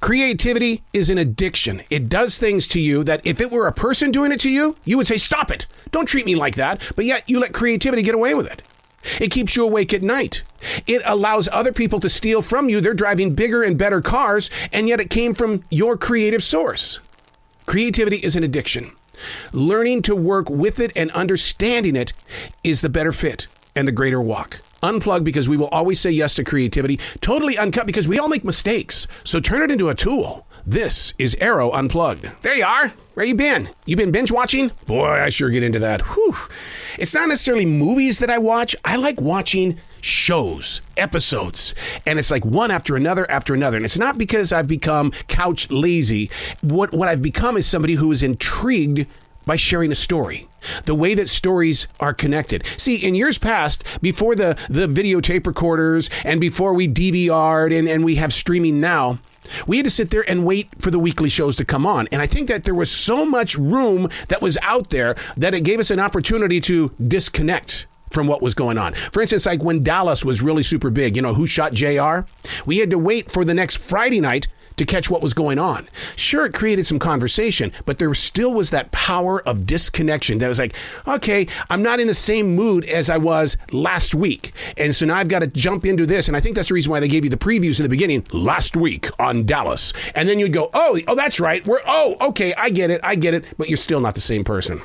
Creativity is an addiction. It does things to you that if it were a person doing it to you, you would say, stop it. Don't treat me like that. But yet you let creativity get away with it. It keeps you awake at night. It allows other people to steal from you. They're driving bigger and better cars, and yet it came from your creative source. Creativity is an addiction. Learning to work with it and understanding it is the better fit and the greater walk. Unplugged because we will always say yes to creativity. Totally uncut because we all make mistakes. So turn it into a tool. This is Arroe Unplugged. There you are. Where you been? You been binge watching? Boy, I sure get into that. Whew. It's not necessarily movies that I watch. I like watching shows, episodes. And it's like one after another. And it's not because I've become couch lazy. What I've become is somebody who is intrigued by sharing a story, the way that stories are connected. See, in years past, before the videotape recorders and before we DVR'd and we have streaming now, we had to sit there and wait for the weekly shows to come on. And I think that there was so much room that was out there that it gave us an opportunity to disconnect from what was going on. For instance, like when Dallas was really super big, Who Shot JR? We had to wait for the next Friday night to catch what was going on. Sure, it created some conversation, but there still was that power of disconnection that was like, okay, I'm not in the same mood as I was last week. And so now I've got to jump into this. And I think that's the reason why they gave you the previews in the beginning, last week on Dallas. And then you'd go, oh, that's right. Okay, I get it. But you're still not the same person.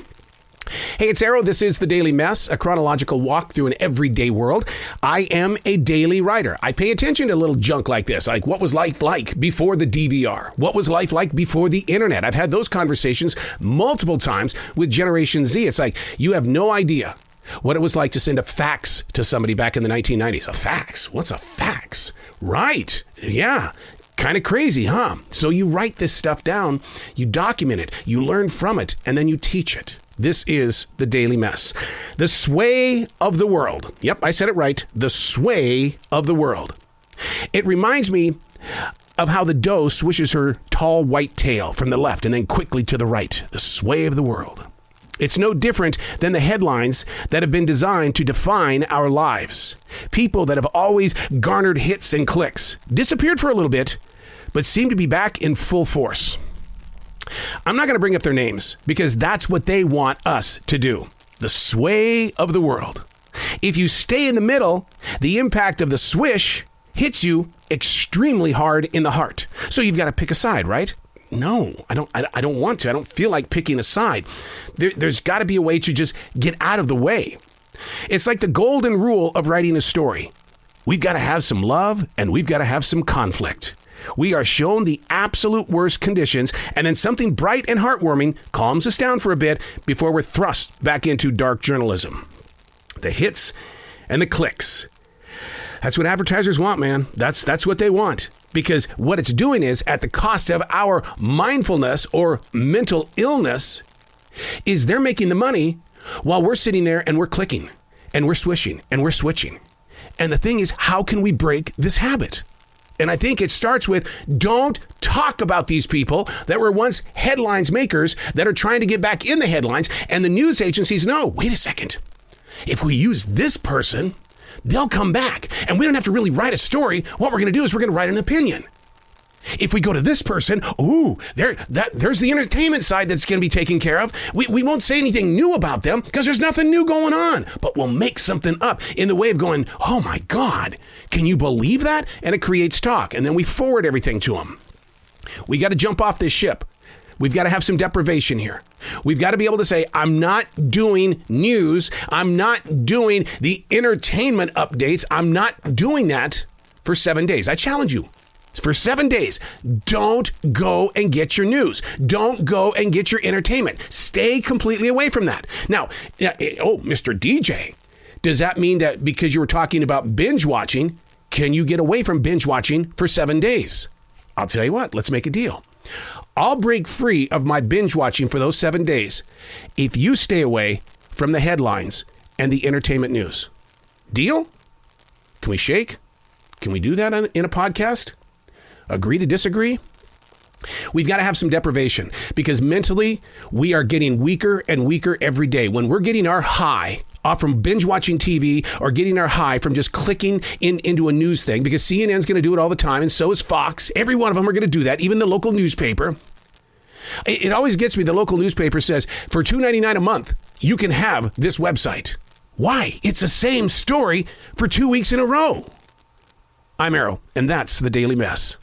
Hey, it's Arroe. This is The Daily Mess, a chronological walk through an everyday world. I am a daily writer. I pay attention to little junk like this, like what was life like before the DVR? What was life like before the internet? I've had those conversations multiple times with Generation Z. It's like, you have no idea what it was like to send a fax to somebody back in the 1990s. A fax? What's a fax? Right. Yeah. Kind of crazy, huh? So you write this stuff down, you document it, you learn from it, and then you teach it. This is The Daily Mess. The sway of the world. Yep, I said it right. The sway of the world. It reminds me of how the doe swishes her tall white tail from the left and then quickly to the right. The sway of the world. It's no different than the headlines that have been designed to define our lives. People that have always garnered hits and clicks, disappeared for a little bit, but seem to be back in full force. I'm not going to bring up their names because that's what they want us to do. The sway of the world. If you stay in the middle, the impact of the swish hits you extremely hard in the heart. So you've got to pick a side, right? No, I don't want to. I don't feel like picking a side. There's got to be a way to just get out of the way. It's like the golden rule of writing a story. We've got to have some love and we've got to have some conflict. We are shown the absolute worst conditions, and then something bright and heartwarming calms us down for a bit before we're thrust back into dark journalism. The hits and the clicks. That's what advertisers want, man. That's what they want. Because what it's doing is, at the cost of our mindfulness or mental illness, is they're making the money while we're sitting there and we're clicking and we're swishing and we're switching. And the thing is, how can we break this habit? And I think it starts with, don't talk about these people that were once headlines makers that are trying to get back in the headlines. And the news agencies know, wait a second, if we use this person, they'll come back. And we don't have to really write a story. What we're going to do is we're going to write an opinion. If we go to this person, there's the entertainment side that's going to be taken care of. We won't say anything new about them because there's nothing new going on. But we'll make something up in the way of going, oh my God, can you believe that? And it creates talk. And then we forward everything to them. We got to jump off this ship. We've got to have some deprivation here. We've got to be able to say, I'm not doing news. I'm not doing the entertainment updates. I'm not doing that for 7 days. I challenge you. For 7 days, don't go and get your news. Don't go and get your entertainment. Stay completely away from that. Now, Mr. DJ, does that mean that because you were talking about binge watching, can you get away from binge watching for 7 days? I'll tell you what, let's make a deal. I'll break free of my binge watching for those 7 days if you stay away from the headlines and the entertainment news. Deal? Can we shake? Can we do that in a podcast? Agree to disagree? We've got to have some deprivation because mentally we are getting weaker and weaker every day. When we're getting our high off from binge watching TV or getting our high from just clicking into a news thing, because CNN's going to do it all the time, and so is Fox. Every one of them are going to do that, even the local newspaper. It always gets me. The local newspaper says, for $2.99 a month, you can have this website. Why? It's the same story for 2 weeks in a row. I'm Arroe, and that's the Daily Mess.